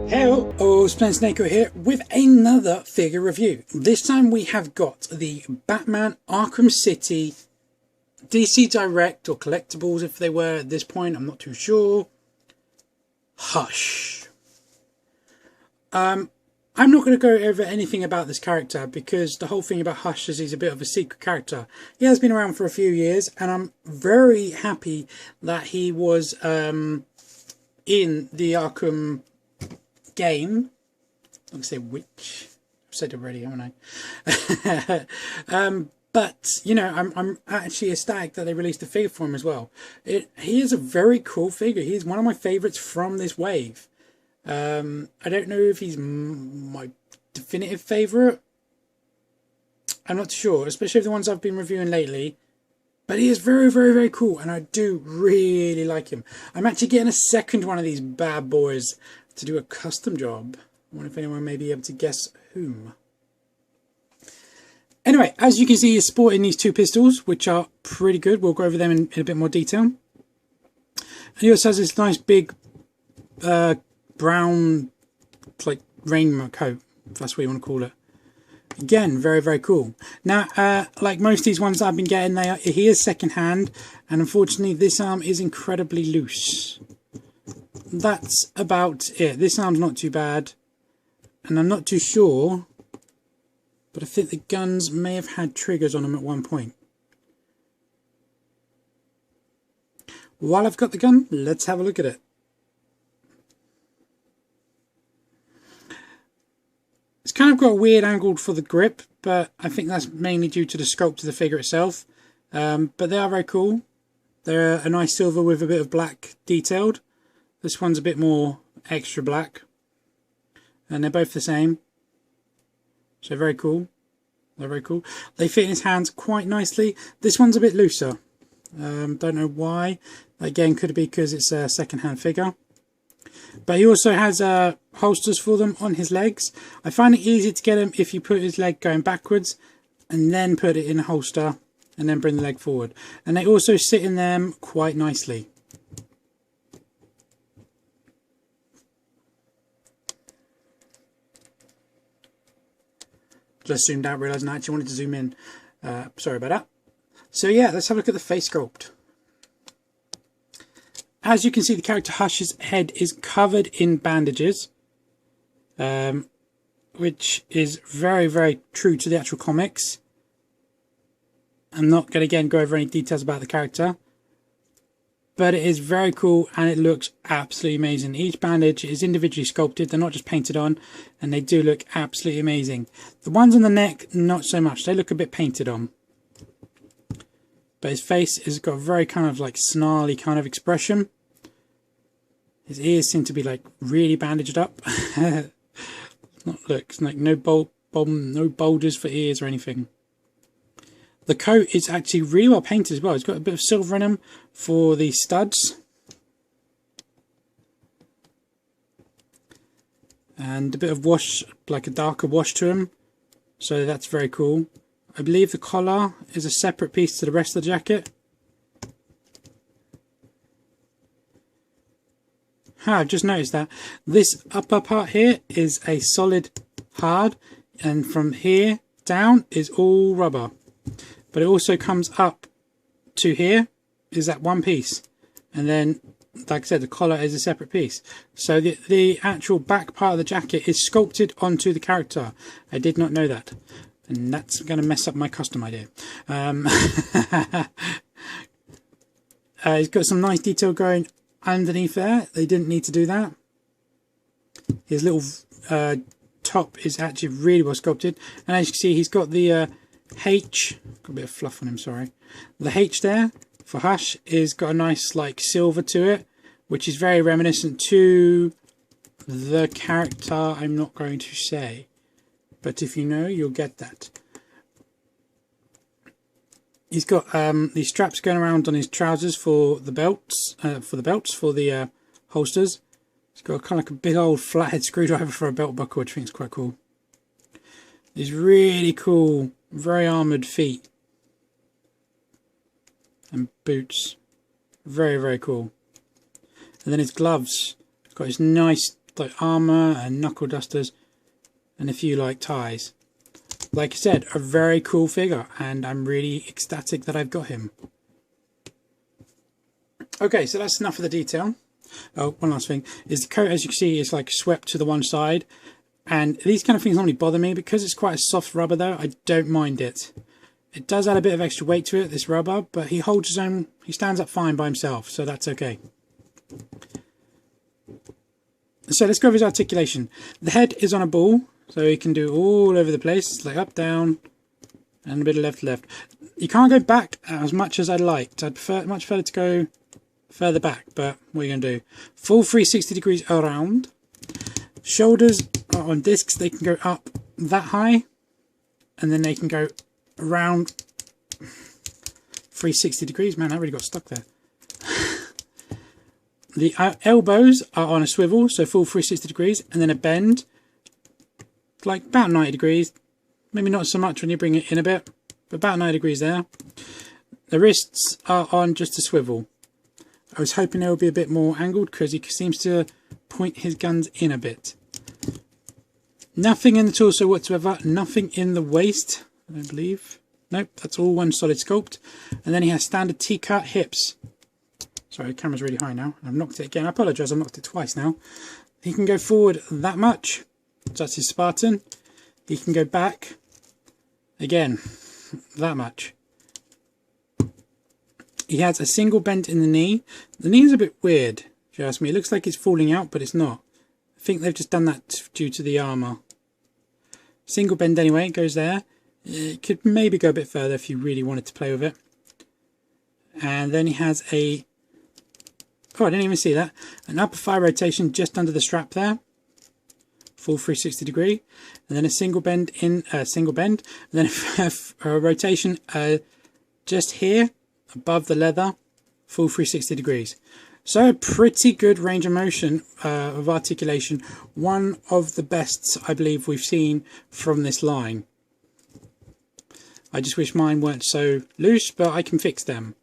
Hello, Splendid Snako here with another figure review. This time we have got the Batman Arkham City DC Direct or collectibles if they were at this point, I'm not too sure. Hush. I'm not going to go over anything about this character because the whole thing about Hush is he's a bit of a secret character. He has been around for a few years and I'm very happy that he was in the Arkham game. I'm going to say which. I've said already, haven't I? But, you know, I'm actually ecstatic that they released a figure for him as well. He is a very cool figure. He's one of my favourites from this wave. I don't know if he's my definitive favourite. I'm not sure, especially the ones I've been reviewing lately. But he is very, very, very cool, and I do really like him. I'm actually getting a second one of these bad boys to do a custom job. I wonder if anyone may be able to guess whom. Anyway, as you can see, he's sporting these two pistols, which are pretty good. We'll go over them in a bit more detail. And he also has this nice big brown, like, raincoat, if that's what you want to call it. Again, very, very cool. Now, like most of these ones that I've been getting, he is second-hand, and unfortunately this arm is incredibly loose. That's about it. This arm's not too bad, and I'm not too sure, but I think the guns may have had triggers on them at one point. While I've got the gun, let's have a look at it. It's kind of got a weird angle for the grip, but I think that's mainly due to the sculpt of the figure itself. But they are very cool. They're a nice silver with a bit of black detailed. This one's a bit more extra black. And they're both the same. So very cool. They're very cool. They fit in his hands quite nicely. This one's a bit looser. Don't know why. Again, could it be because it's a second-hand figure. But he also has holsters for them on his legs. I find it easy to get him if you put his leg going backwards and then put it in a holster and then bring the leg forward. And they also sit in them quite nicely. Just zoomed out, realising I actually wanted to zoom in. Sorry about that. So yeah, let's have a look at the face sculpt. As you can see, the character Hush's head is covered in bandages, which is very, very true to the actual comics. I'm not going to again go over any details about the character, but it is very cool and it looks absolutely amazing. Each bandage is individually sculpted, they're not just painted on, and they do look absolutely amazing. The ones on the neck, not so much, they look a bit painted on. But his face has got a very kind of like snarly kind of expression. His ears seem to be like really bandaged up. Look, it's like no bulges for ears or anything. The coat is actually really well painted as well. It's got a bit of silver in them for the studs. And a bit of wash, like a darker wash to him. So that's very cool. I believe the collar is a separate piece to the rest of the jacket. I've just noticed that this upper part here is a solid hard, and from here down is all rubber. But it also comes up to here is that one piece, and then, like I said, the collar is a separate piece. So the actual back part of the jacket is sculpted onto the character. I did not know that. And that's going to mess up my custom idea. He's got some nice detail going underneath there. They didn't need to do that. His little top is actually really well sculpted. And as you can see, he's got the H. Got a bit of fluff on him, sorry. The H there for Hush is got a nice like silver to it, which is very reminiscent to the character I'm not going to say. But if you know, you'll get that. He's got these straps going around on his trousers for the belts, for the holsters. He's got kind of like a big old flathead screwdriver for a belt buckle, which I think is quite cool. These really cool, very armoured feet and boots. Very, very cool. And then his gloves. He's got his nice like armor and knuckle dusters and a few like ties. Like I said, a very cool figure, and I'm really ecstatic that I've got him. Okay, so that's enough of the detail. Oh, one last thing is the coat, as you can see, is like swept to the one side, and these kind of things normally bother me. Because it's quite a soft rubber though, I don't mind it. It does add a bit of extra weight to it, this rubber, but he holds his own, he stands up fine by himself, so that's okay. So let's go over his articulation. The head is on a ball, so he can do all over the place, like up, down, and a bit of left to left. You can't go back as much as I'd like. I'd much prefer to go further back, but what are you going to do? Full 360 degrees around. Shoulders are on discs, they can go up that high, and then they can go around 360 degrees. Man, that really got stuck there. The elbows are on a swivel, so full 360 degrees, and then a bend, like about 90 degrees. Maybe not so much when you bring it in a bit, but about 90 degrees there. The wrists are on just a swivel. I was hoping they would be a bit more angled because he seems to point his guns in a bit. Nothing in the torso whatsoever, nothing in the waist, I don't believe. Nope, that's all one solid sculpt. And then he has standard T-cut hips. Sorry, the camera's really high now. I've knocked it again. I apologise, I've knocked it twice now. He can go forward that much. So that's his Spartan. He can go back again that much. He has a single bend in the knee. The knee is a bit weird, if you ask me. It looks like it's falling out, but it's not. I think they've just done that due to the armour. Single bend anyway, it goes there. It could maybe go a bit further if you really wanted to play with it. And then he has a... Oh, I didn't even see that. An upper thigh rotation just under the strap there. Full 360 degree. And then a single bend in... single bend. And then a rotation just here, above the leather. Full 360 degrees. So a pretty good range of motion of articulation. One of the best I believe we've seen from this line. I just wish mine weren't so loose, but I can fix them.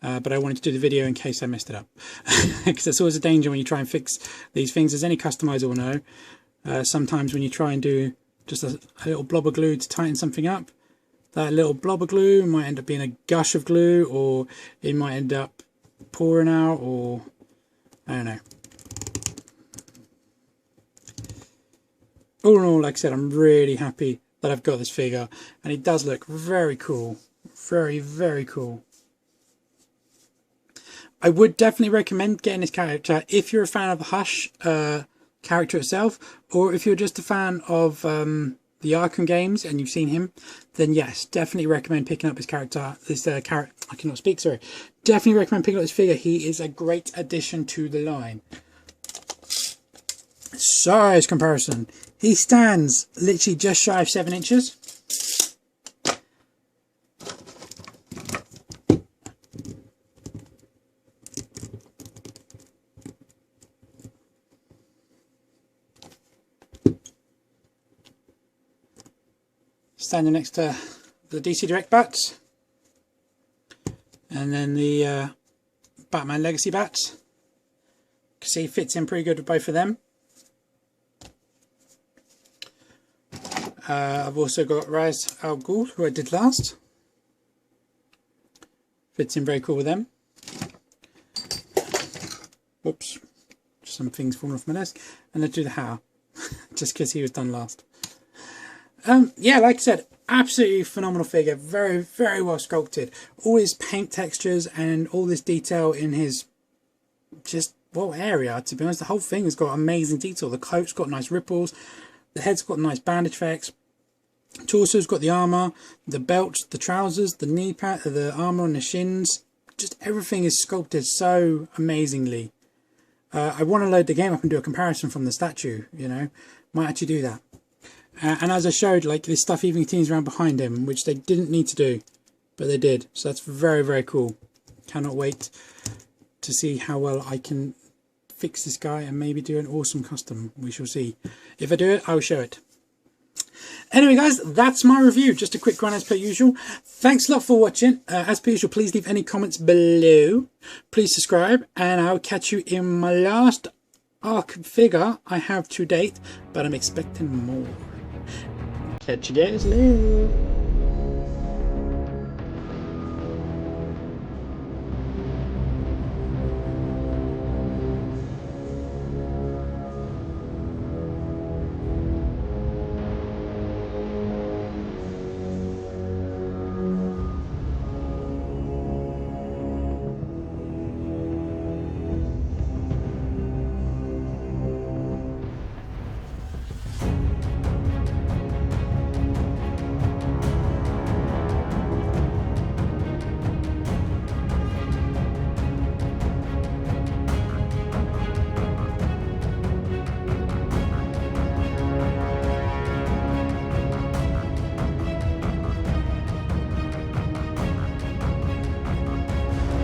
But I wanted to do the video in case I messed it up. Because that's always a danger when you try and fix these things. As any customizer will know, sometimes when you try and do just a little blob of glue to tighten something up, that little blob of glue might end up being a gush of glue, or it might end up pouring out, or I don't know. All in all, like I said, I'm really happy that I've got this figure, and it does look very cool. Very, very cool. I would definitely recommend getting this character if you're a fan of the Hush character itself, or if you're just a fan of the Arkham games and you've seen him, then yes, definitely recommend picking up his character. This character, I cannot speak, sorry. Definitely recommend picking up this figure. He is a great addition to the line. Size comparison. He stands literally just shy of 7 inches. Standing next to the DC Direct bats, and then the Batman Legacy bats. You can see he fits in pretty good with both of them. I've also got Ra's al Ghul, who I did last. Fits in very cool with them. Whoops, just some things falling off my desk. And let's do the How, just because he was done last. Yeah, like I said, absolutely phenomenal figure. Very, very well sculpted. All his paint textures and all this detail in his just, well, area, to be honest. The whole thing has got amazing detail. The coat's got nice ripples. The head's got nice bandage effects. Torso's got the armour, the belt, the trousers, the knee pad, the armour on the shins. Just everything is sculpted so amazingly. I want to load the game up and do a comparison from the statue, you know. Might actually do that. And as I showed, like, this stuff even continues around behind him, which they didn't need to do, but they did. So that's very, very cool. Cannot wait to see how well I can fix this guy and maybe do an awesome custom. We shall see. If I do it, I'll show it. Anyway, guys, that's my review. Just a quick one as per usual. Thanks a lot for watching. As per usual, please leave any comments below. Please subscribe, and I'll catch you in my last Arkham figure I have to date, but I'm expecting more. Catch you guys later.